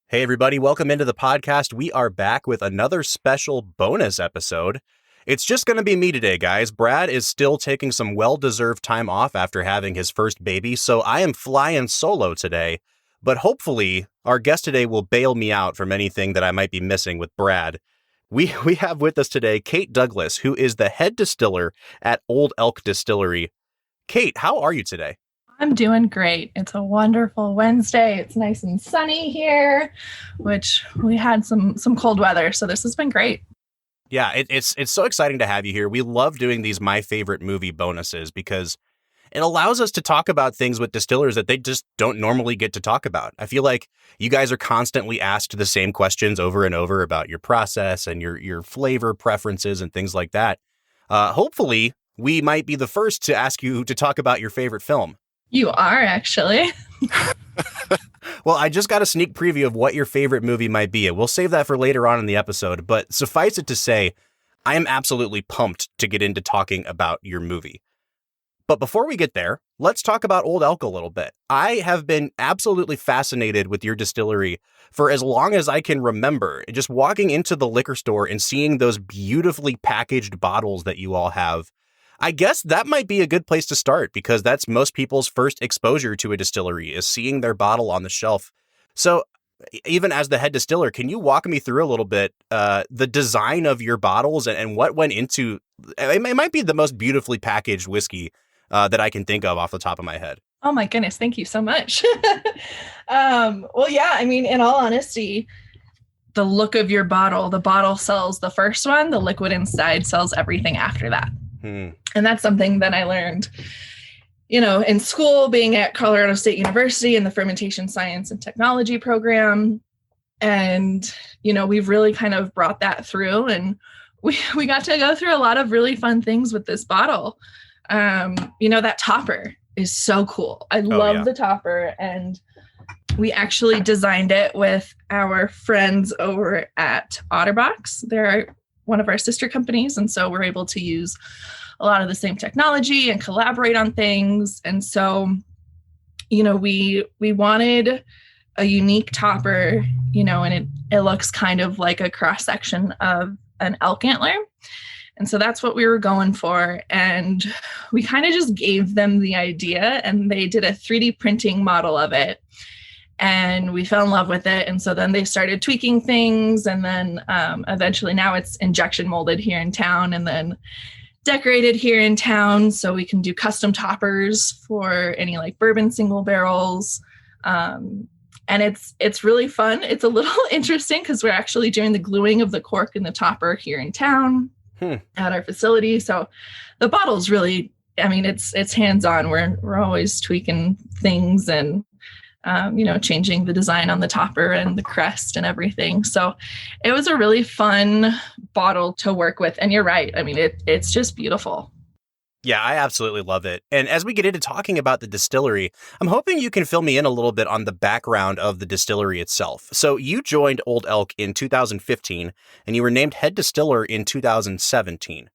Hey, everybody, welcome into the podcast. We are back with another special bonus episode. It's just going to be me today, guys. Brad is still taking some well-deserved time off after having his first baby, so I am flying solo today. But hopefully, our guest today will bail me out from anything that I might be missing with Brad. We have with us today Kate Douglas, who is the head distiller at Old Elk Distillery. Kate, how are you today? I'm doing great. It's a wonderful Wednesday. It's nice and sunny here, which we had some cold weather, so this has been great. Yeah, it's so exciting to have you here. We love doing these My Favorite Movie bonuses because it allows us to talk about things with distillers that they just don't normally get to talk about. I feel like you guys are constantly asked the same questions over and over about your process and your flavor preferences and things like that. Hopefully, we might be the first to ask you to talk about your favorite film. You are, actually. Well, I just got a sneak preview of what your favorite movie might be. We'll save that for later on in the episode, but suffice it to say, I am absolutely pumped to get into talking about your movie. But before we get there, let's talk about Old Elk a little bit. I have been absolutely fascinated with your distillery for as long as I can remember. Just walking into the liquor store and seeing those beautifully packaged bottles that you all have, I guess that might be a good place to start because that's most people's first exposure to a distillery is seeing their bottle on the shelf. So even as the head distiller, can you walk me through a little bit the design of your bottles and what went into it might be the most beautifully packaged whiskey that I can think of off the top of my head. Oh my goodness. Thank you so much. Well, yeah, I mean, in all honesty, the look of your bottle, the bottle sells the first one, the liquid inside sells everything after that. And that's something that I learned, in school, being at Colorado State University in the fermentation science and technology program. And, we've really kind of brought that through and we got to go through a lot of really fun things with this bottle. That topper is so cool. I love the topper, and we actually designed it with our friends over at Otterbox. They're one of our sister companies. And so we're able to use a lot of the same technology and collaborate on things. And so, we wanted a unique topper, and it looks kind of like a cross section of an elk antler. And so that's what we were going for. And we kind of just gave them the idea and they did a 3D printing model of it. And we fell in love with it. And so then they started tweaking things. And then eventually now it's injection molded here in town and then decorated here in town. So we can do custom toppers for any like bourbon single barrels. And it's really fun. It's a little interesting because we're actually doing the gluing of the cork in the topper here in town at our facility. So the bottle's really, it's hands-on. We're always tweaking things and changing the design on the topper and the crest and everything. So it was a really fun bottle to work with. And you're right. It's just beautiful. Yeah, I absolutely love it. And as we get into talking about the distillery, I'm hoping you can fill me in a little bit on the background of the distillery itself. So you joined Old Elk in 2015 and you were named head distiller in 2017.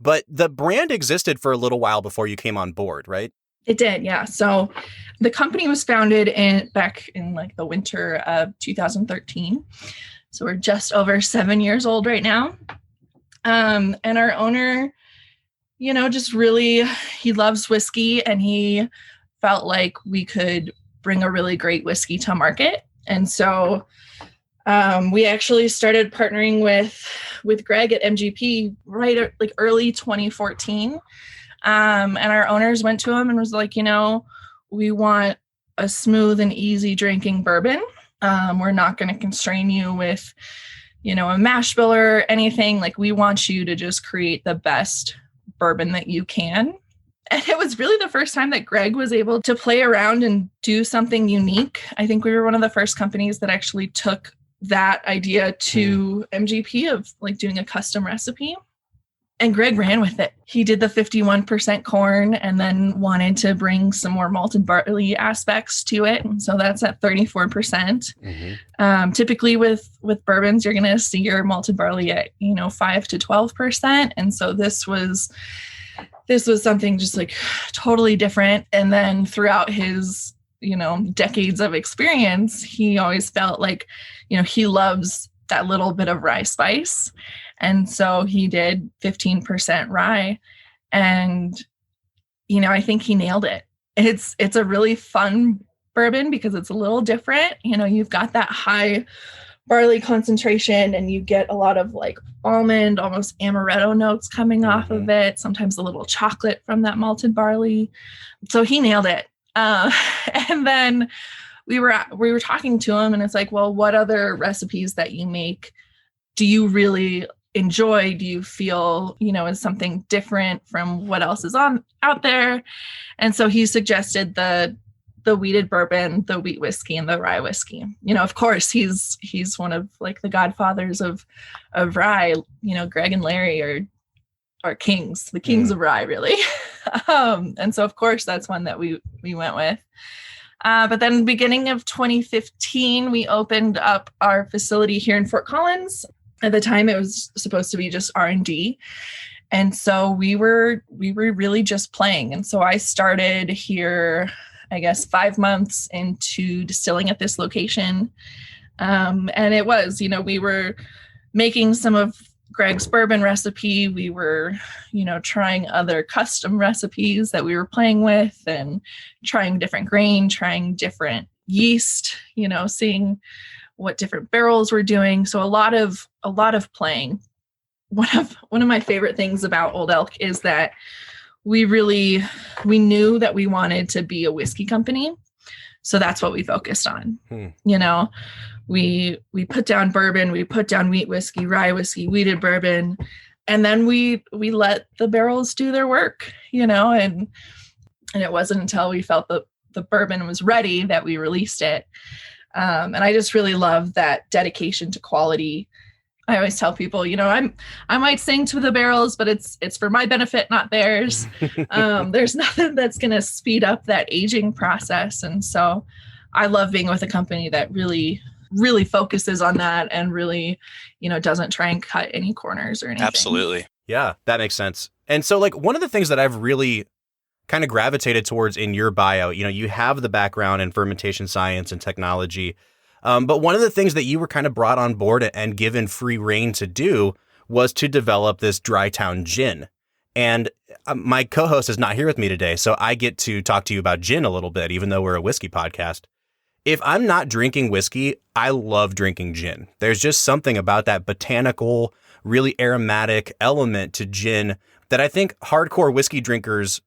But the brand existed for a little while before you came on board, right? It did, yeah. So the company was founded back in like the winter of 2013. So we're just over 7 years old right now. And our owner, just really, he loves whiskey and he felt like we could bring a really great whiskey to market. And so we actually started partnering with Greg at MGP right at like early 2014. And our owners went to him and was like, we want a smooth and easy drinking bourbon. We're not going to constrain you with, a mash bill or anything. Like, we want you to just create the best bourbon that you can. And it was really the first time that Greg was able to play around and do something unique. I think we were one of the first companies that actually took that idea to MGP of like doing a custom recipe. And Greg ran with it. He did the 51% corn and then wanted to bring some more malted barley aspects to it. And so that's at 34%. Typically with bourbons, you're going to see your malted barley at, 5 to 12%. And so this was something just like totally different. And then throughout his decades of experience, he always felt like, he loves that little bit of rye spice. And so he did 15% rye. And, I think he nailed it. It's a really fun bourbon because it's a little different. You've got that high barley concentration and you get a lot of like almond, almost amaretto notes coming off of it. Sometimes a little chocolate from that malted barley. So he nailed it. And then we were talking to him and it's like, well, what other recipes that you make do you really enjoy? Do you feel, is something different from what else is out there? And so he suggested the wheated bourbon, the wheat whiskey, and the rye whiskey. Of course, he's one of like the godfathers of rye. Greg and Larry are kings, the kings of rye, really. And so, of course, that's one that we went with. But then beginning of 2015, we opened up our facility here in Fort Collins. At the time, it was supposed to be just R&D. And so we were really just playing. And so I started here, I guess, 5 months into distilling at this location. And it was, we were making some of Greg's bourbon recipe. We were, trying other custom recipes that we were playing with and trying different grain, trying different yeast, seeing what different barrels were doing. So a lot of playing. One of my favorite things about Old Elk is that we knew that we wanted to be a whiskey company. So that's what we focused on. We put down bourbon, we put down wheat whiskey, rye whiskey, wheated bourbon, and then we let the barrels do their work, and it wasn't until we felt the bourbon was ready that we released it. And I just really love that dedication to quality. I always tell people, I might sing to the barrels, but it's for my benefit, not theirs. There's nothing that's going to speed up that aging process. And so I love being with a company that really, really focuses on that and really, doesn't try and cut any corners or anything. Absolutely. Yeah, that makes sense. And so like one of the things that I've really kind of gravitated towards in your bio, you have the background in fermentation science and technology. But one of the things that you were kind of brought on board and given free reign to do was to develop this Dry Town gin. And my co-host is not here with me today, so I get to talk to you about gin a little bit, even though we're a whiskey podcast. If I'm not drinking whiskey, I love drinking gin. There's just something about that botanical, really aromatic element to gin that I think hardcore whiskey drinkers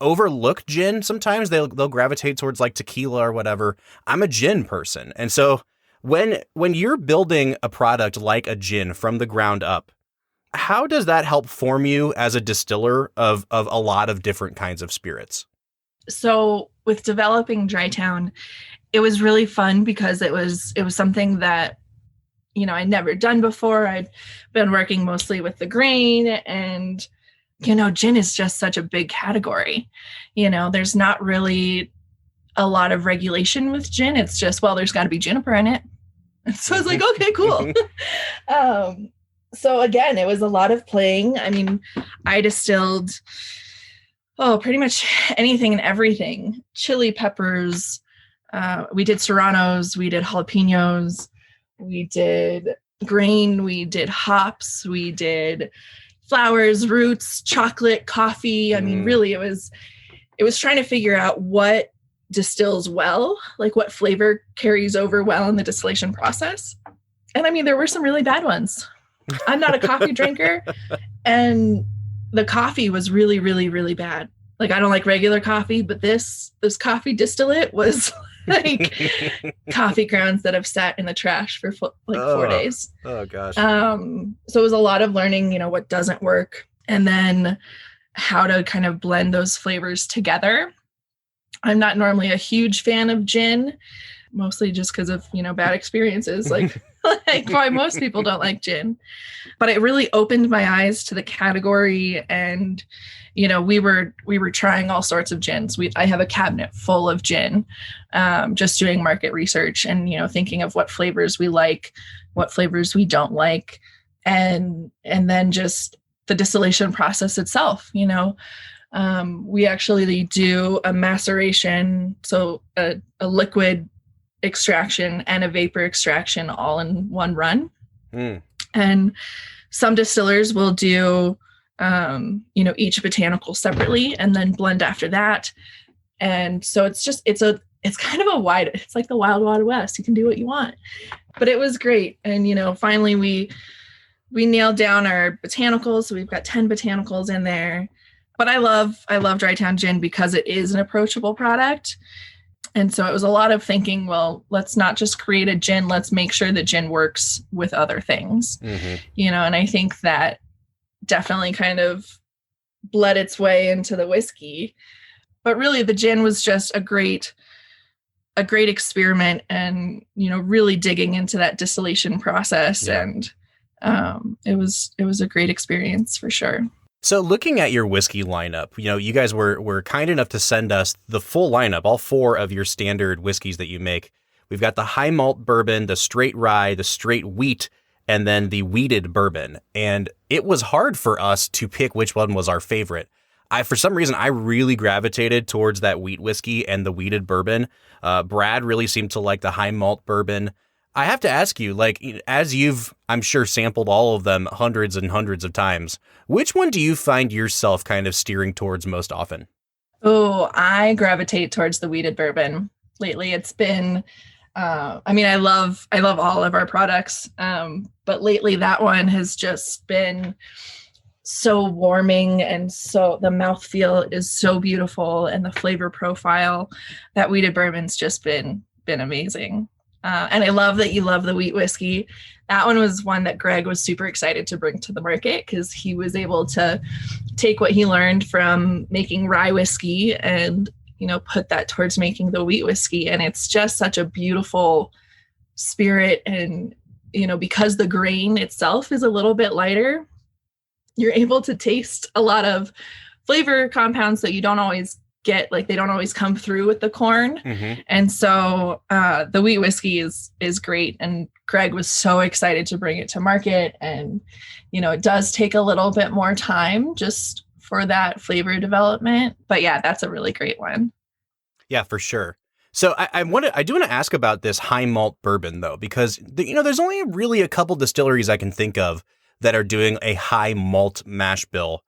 overlook gin. Sometimes they'll gravitate towards like tequila or whatever. I'm a gin person. And so when you're building a product like a gin from the ground up, how does that help form you as a distiller of a lot of different kinds of spirits? So with developing Dry Town, it was really fun because it was something that, I'd never done before. I'd been working mostly with the grain and gin is just such a big category. There's not really a lot of regulation with gin. It's just, well, there's got to be juniper in it. And so I was like, okay, cool. So again, it was a lot of playing. I mean, I distilled, pretty much anything and everything. Chili peppers. We did serranos. We did jalapenos. We did grain. We did hops. We did flowers, roots, chocolate, coffee. I mean, really, it was trying to figure out what distills well, like what flavor carries over well in the distillation process. And I mean, there were some really bad ones. I'm not a coffee drinker, and the coffee was really, really, really bad. Like, I don't like regular coffee, but this coffee distillate was like coffee grounds that have sat in the trash for 4 days. Oh gosh. So it was a lot of learning, what doesn't work, and then how to kind of blend those flavors together. I'm not normally a huge fan of gin, mostly just because of, bad experiences, like why most people don't like gin. But it really opened my eyes to the category, and we were trying all sorts of gins. I have a cabinet full of gin, just doing market research and, thinking of what flavors we like, what flavors we don't like. And then just the distillation process itself, We actually do a maceration, so a liquid extraction and a vapor extraction all in one run. And some distillers will do, each botanical separately and then blend after that. And so it's kind of it's like the wild, wild west. You can do what you want, but it was great. And, finally we nailed down our botanicals. So we've got 10 botanicals in there, but I love Dry Town Gin because it is an approachable product. And so it was a lot of thinking, well, let's not just create a gin. Let's make sure that gin works with other things, and I think that definitely kind of bled its way into the whiskey. But really, the gin was just a great experiment and, really digging into that distillation process. Yeah. And it was a great experience for sure. So looking at your whiskey lineup, you guys were kind enough to send us the full lineup, all 4 of your standard whiskeys that you make. We've got the high malt bourbon, the straight rye, the straight wheat, and then the wheated bourbon. And it was hard for us to pick which one was our favorite. For some reason, I really gravitated towards that wheat whiskey and the wheated bourbon. Brad really seemed to like the high malt bourbon. I have to ask you, as you've, I'm sure, sampled all of them hundreds and hundreds of times, which one do you find yourself kind of steering towards most often? Oh, I gravitate towards the wheated bourbon. Lately, it's been, I love all of our products, but lately that one has just been so warming, and so the mouthfeel is so beautiful, and the flavor profile, that wheated bourbon's just been amazing. And I love that you love the wheat whiskey. That one was one that Greg was super excited to bring to the market because he was able to take what he learned from making rye whiskey and, put that towards making the wheat whiskey. And it's just such a beautiful spirit. And, because the grain itself is a little bit lighter, you're able to taste a lot of flavor compounds that you don't always get, they don't always come through with the corn. And so the wheat whiskey is great. And Greg was so excited to bring it to market. And, it does take a little bit more time just for that flavor development. But yeah, that's a really great one. Yeah, for sure. So I do want to ask about this high malt bourbon, though, because, there's only really a couple distilleries I can think of that are doing a high malt mash bill.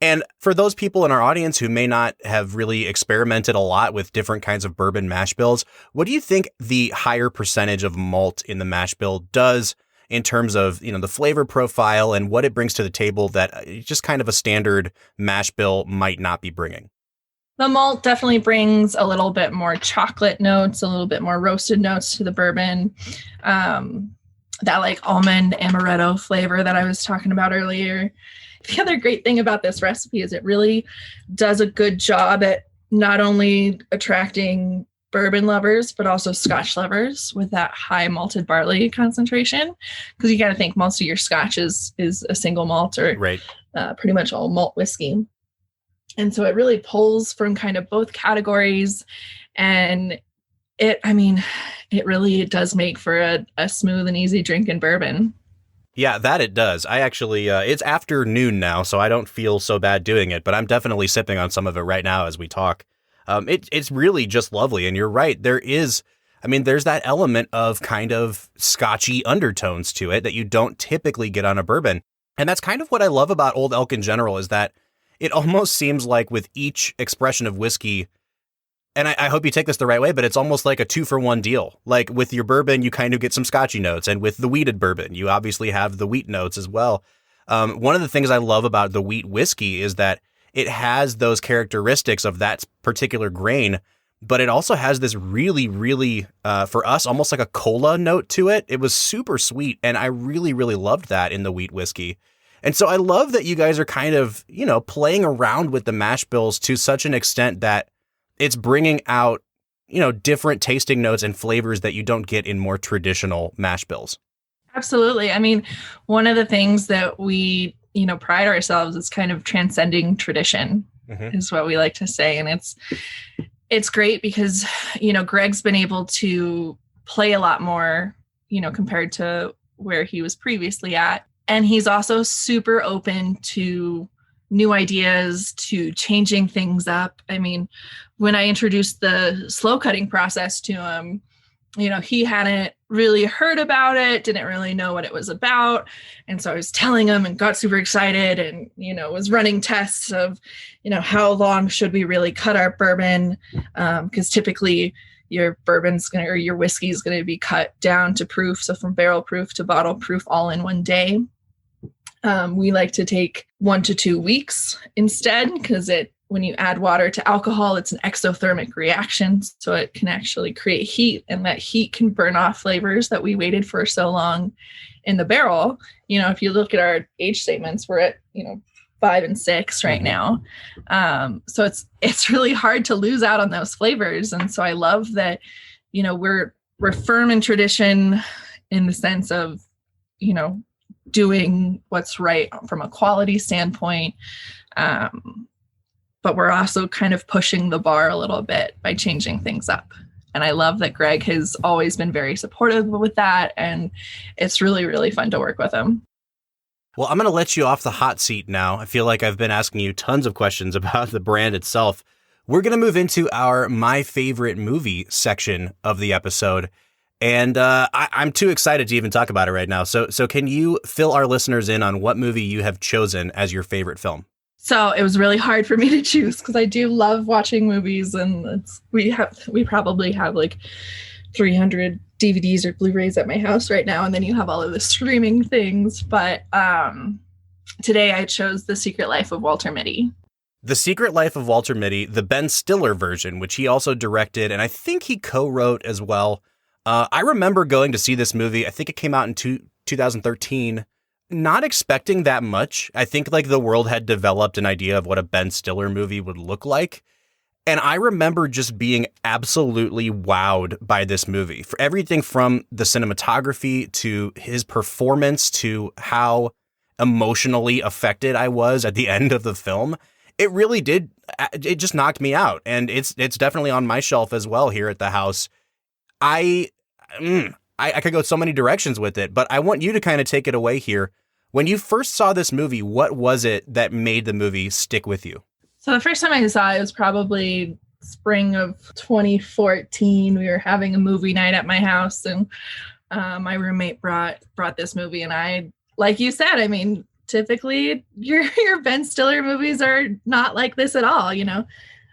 And for those people in our audience who may not have really experimented a lot with different kinds of bourbon mash bills, what do you think the higher percentage of malt in the mash bill does in terms of, the flavor profile and what it brings to the table that just kind of a standard mash bill might not be bringing? The malt definitely brings a little bit more chocolate notes, a little bit more roasted notes to the bourbon. That almond amaretto flavor that I was talking about earlier. The other great thing about this recipe is it really does a good job at not only attracting bourbon lovers, but also Scotch lovers with that high malted barley concentration. Because you got to think most of your Scotch is a single malt or right. Pretty much all malt whiskey. And so it really pulls from kind of both categories. And it really does make for a smooth and easy drinking bourbon. Yeah, that it does. I actually, it's afternoon now, so I don't feel so bad doing it, but I'm definitely sipping on some of it right now as we talk. It's really just lovely. And you're right. There's that element of kind of Scotchy undertones to it that you don't typically get on a bourbon. And that's kind of what I love about Old Elk in general, is that it almost seems like with each expression of whiskey, and I hope you take this the right way, but it's almost like a 2-for-1 deal. Like with your bourbon, you kind of get some Scotchy notes. And with the wheated bourbon, you obviously have the wheat notes as well. One of the things I love about the wheat whiskey is that it has those characteristics of that particular grain, but it also has this really, really, for us, almost like a cola note to it. It was super sweet. And I really, really loved that in the wheat whiskey. And so I love that you guys are kind of, playing around with the mash bills to such an extent that it's bringing out, different tasting notes and flavors that you don't get in more traditional mash bills. Absolutely. One of the things that we, pride ourselves is kind of transcending tradition, is what we like to say. And it's great because, Greg's been able to play a lot more, compared to where he was previously at. And he's also super open to new ideas to changing things up. I mean, when I introduced the slow cutting process to him, he hadn't really heard about it, didn't really know what it was about. And so I was telling him and got super excited and, was running tests of, how long should we really cut our bourbon? Because typically your your whiskey is going to be cut down to proof. So from barrel proof to bottle proof all in one day. We like to take 1 to 2 weeks instead, because when you add water to alcohol, it's an exothermic reaction. So it can actually create heat, and that heat can burn off flavors that we waited for so long in the barrel. If you look at our age statements, we're at, 5 and 6 right now. So it's really hard to lose out on those flavors. And so I love that, we're firm in tradition in the sense of, doing what's right from a quality standpoint. But we're also kind of pushing the bar a little bit by changing things up. And I love that Greg has always been very supportive with that. And it's really, really fun to work with him. Well, I'm going to let you off the hot seat now. I feel like I've been asking you tons of questions about the brand itself. We're going to move into our My Favorite Movie section of the episode. And I'm too excited to even talk about it right now. So can you fill our listeners in on what movie you have chosen as your favorite film? So it was really hard for me to choose because I do love watching movies, and we probably have like 300 DVDs or Blu-rays at my house right now. And then you have all of the streaming things. But today I chose The Secret Life of Walter Mitty. The Secret Life of Walter Mitty, the Ben Stiller version, which he also directed, and I think he co-wrote as well. I remember going to see this movie. I think it came out in 2013. Not expecting that much. I think like the world had developed an idea of what a Ben Stiller movie would look like. And I remember just being absolutely wowed by this movie. For everything from the cinematography to his performance to how emotionally affected I was at the end of the film. It really did. It just knocked me out. And it's definitely on my shelf as well here at the house. I could go so many directions with it, but I want you to kind of take it away here. When you first saw this movie, what was it that made the movie stick with you? So the first time I saw it was probably spring of 2014. We were having a movie night at my house, and my roommate brought this movie. And I, like you said, I mean, typically your Ben Stiller movies are not like this at all. I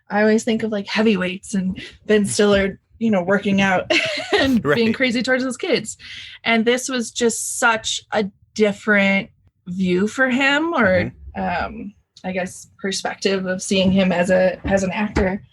always think of like Heavyweights and Ben Stiller, working out and right. being crazy towards his kids. And this was just such a different view for him, or I guess perspective of seeing him as an actor.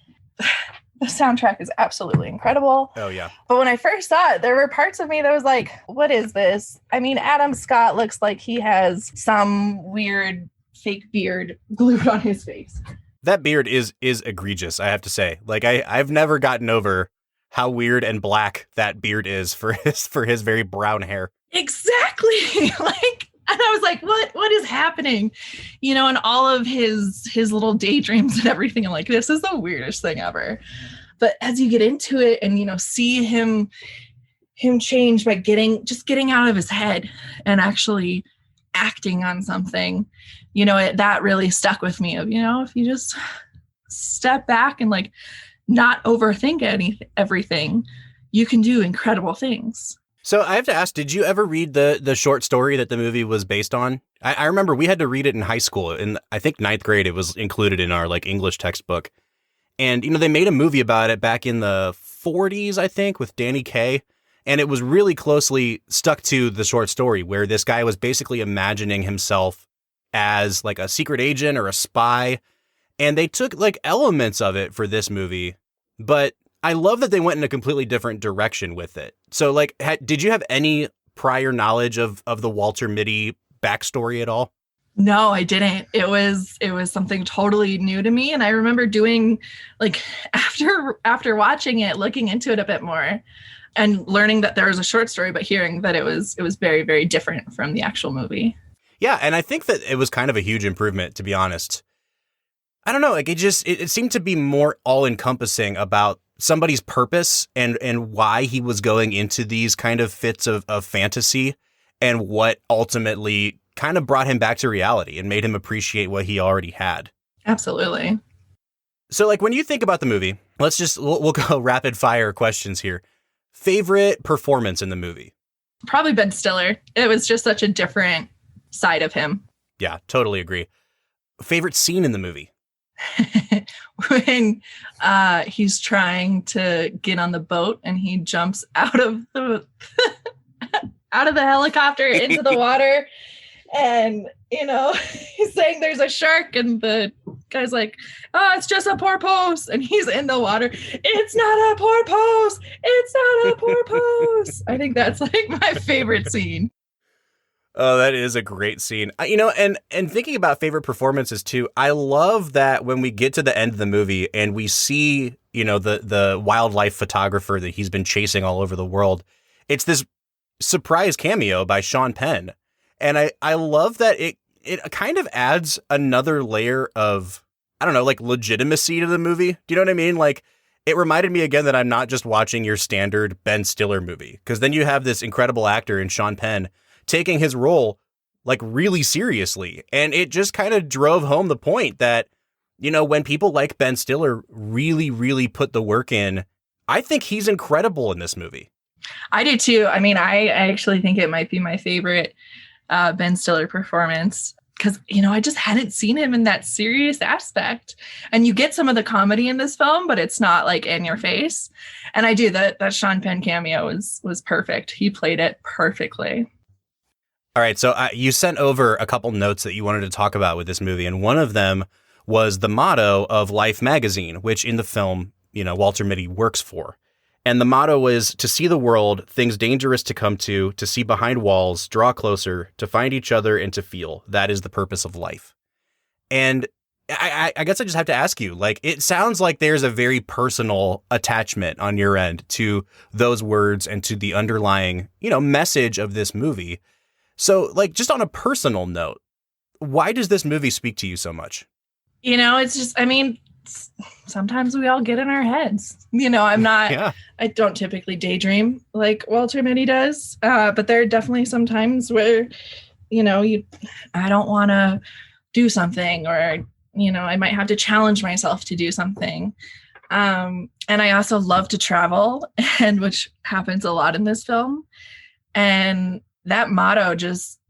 The soundtrack is absolutely incredible. Oh yeah. But when I first saw it, there were parts of me that was like, what is this? I mean, Adam Scott looks like he has some weird fake beard glued on his face. That beard is egregious, I have to say. Like I've never gotten over how weird and black that beard is for his very brown hair. Exactly. And I was like, what is happening? And all of his little daydreams and everything. I'm like, this is the weirdest thing ever. But as you get into it and, see him change by getting out of his head and actually acting on something, that really stuck with me of, if you just step back and like not overthink everything, you can do incredible things. So I have to ask, did you ever read the short story that the movie was based on? I remember we had to read it in high school. In, I think, 9th grade, it was included in our English textbook. And, they made a movie about it back in the 40s, I think, with Danny Kaye. And it was really closely stuck to the short story where this guy was basically imagining himself as like a secret agent or a spy. And they took elements of it for this movie. But I love that they went in a completely different direction with it. So did you have any prior knowledge of the Walter Mitty backstory at all? No, I didn't. It was something totally new to me. And I remember doing after watching it, looking into it a bit more and learning that there was a short story, but hearing that it was very, very different from the actual movie. Yeah. And I think that it was kind of a huge improvement, to be honest. I don't know. It seemed to be more all encompassing about somebody's purpose and why he was going into these kind of fits of fantasy and what ultimately kind of brought him back to reality and made him appreciate what he already had. Absolutely. So like when you think about the movie, we'll go rapid fire questions here. Favorite performance in the movie? Probably Ben Stiller. It was just such a different side of him. Yeah, totally agree. Favorite scene in the movie? When he's trying to get on the boat and he jumps out of the out of the helicopter into the water, and he's saying there's a shark, and the guy's like, oh, it's just a porpoise, and he's in the water. It's not a porpoise. It's not a porpoise. I think that's like my favorite scene. Oh, that is a great scene. And thinking about favorite performances too, I love that when we get to the end of the movie and we see, the wildlife photographer that he's been chasing all over the world, it's this surprise cameo by Sean Penn. And I love that it kind of adds another layer of, I don't know, like legitimacy to the movie. Do you know what I mean? Like, it reminded me again that I'm not just watching your standard Ben Stiller movie, because then you have this incredible actor in Sean Penn taking his role like really seriously. And it just kind of drove home the point that, when people like Ben Stiller really, really put the work in, I think he's incredible in this movie. I do too. I mean, I actually think it might be my favorite Ben Stiller performance because, I just hadn't seen him in that serious aspect. And you get some of the comedy in this film, but it's not like in your face. And I do that Sean Penn cameo was perfect. He played it perfectly. All right. So you sent over a couple notes that you wanted to talk about with this movie. And one of them was the motto of Life magazine, which in the film, Walter Mitty works for. And the motto is to see the world, things dangerous to come to see behind walls, draw closer, to find each other and to feel. That is the purpose of life. And I guess I just have to ask you, like, it sounds like there's a very personal attachment on your end to those words and to the underlying, message of this movie. So, like, just on a personal note, why does this movie speak to you so much? It's just, sometimes we all get in our heads. I don't typically daydream like Walter Mitty does. But there are definitely some times where, I don't want to do something, or, I might have to challenge myself to do something. And I also love to travel, and which happens a lot in this film. And that motto just,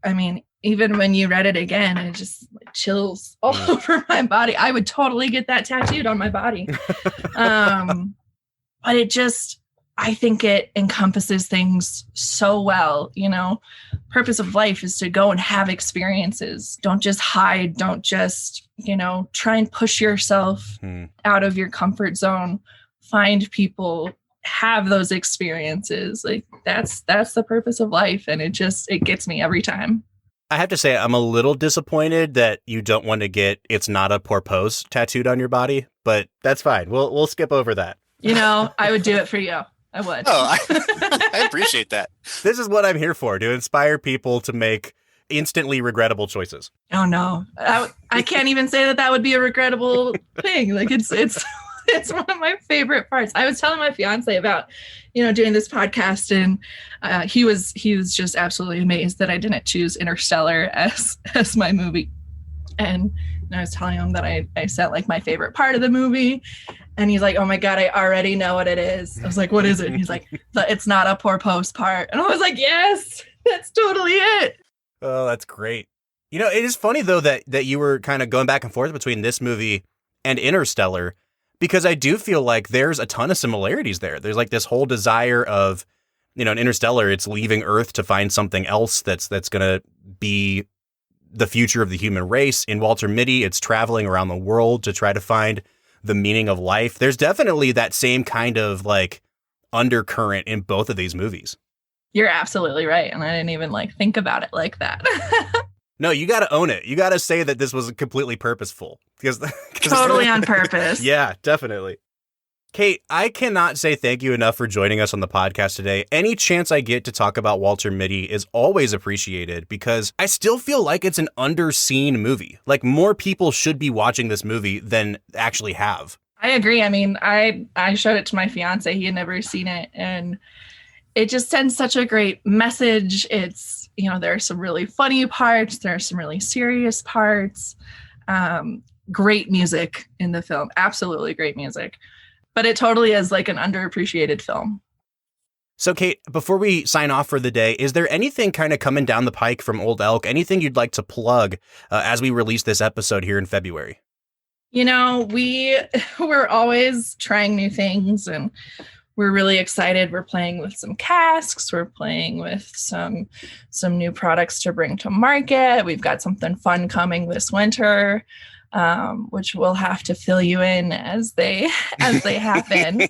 even when you read it again, it just chills all over my body. I would totally get that tattooed on my body. But it just, I think it encompasses things so well. Purpose of life is to go and have experiences. Don't just hide. Don't just, try and push yourself out of your comfort zone. Find people, have those experiences. Like that's the purpose of life. And it gets me every time. I have to say, I'm a little disappointed that you don't want to get "It's not a porpoise" tattooed on your body, but that's fine. We'll skip over that. I would do it for you. I would. Oh, I appreciate that. This is what I'm here for, to inspire people to make instantly regrettable choices. Oh, no. I can't even say that would be a regrettable thing. Like it's one of my favorite parts. I was telling my fiance about, doing this podcast, and he was just absolutely amazed that I didn't choose Interstellar as my movie. And I was telling him that I said like my favorite part of the movie, and he's like, oh my God, I already know what it is. I was like, what is it? And he's like, it's not a porpoise part. And I was like, yes, that's totally it. Oh, that's great. It is funny though that you were kind of going back and forth between this movie and Interstellar, because I do feel like there's a ton of similarities there. There's like this whole desire of, in Interstellar, it's leaving Earth to find something else that's going to be the future of the human race. In Walter Mitty, it's traveling around the world to try to find the meaning of life. There's definitely that same kind of like undercurrent in both of these movies. You're absolutely right. And I didn't even think about it like that. No, you got to own it. You got to say that this was completely purposeful. Because totally on purpose. Yeah, definitely. Kate, I cannot say thank you enough for joining us on the podcast today. Any chance I get to talk about Walter Mitty is always appreciated, because I still feel like it's an underseen movie. Like, more people should be watching this movie than actually have. I agree. I showed it to my fiance. He had never seen it. And it just sends such a great message. It's, there are some really funny parts. There are some really serious parts. Great music in the film. Absolutely great music. But it totally is like an underappreciated film. So, Kate, before we sign off for the day, is there anything kind of coming down the pike from Old Elk? Anything you'd like to plug as we release this episode here in February? We're always trying new things, and we're really excited. We're playing with some casks. We're playing with some new products to bring to market. We've got something fun coming this winter, which we'll have to fill you in as they happen.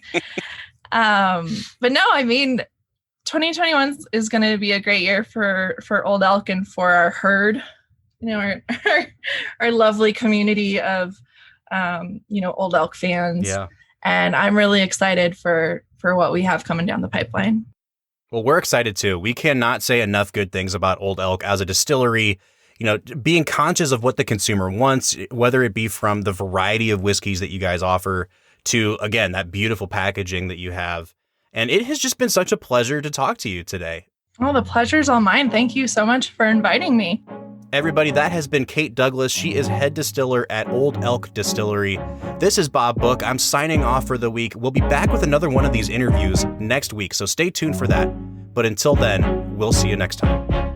But no, 2021 is going to be a great year for Old Elk and for our herd, our lovely community of, Old Elk fans. Yeah. And I'm really excited for what we have coming down the pipeline. Well, we're excited too. We cannot say enough good things about Old Elk as a distillery, being conscious of what the consumer wants, whether it be from the variety of whiskeys that you guys offer to, again, that beautiful packaging that you have. And it has just been such a pleasure to talk to you today. Oh, the pleasure's all mine. Thank you so much for inviting me. Everybody, that has been Kate Douglas. She is head distiller at Old Elk Distillery. This is Bob Book. I'm signing off for the week. We'll be back with another one of these interviews next week, so stay tuned for that. But until then, we'll see you next time.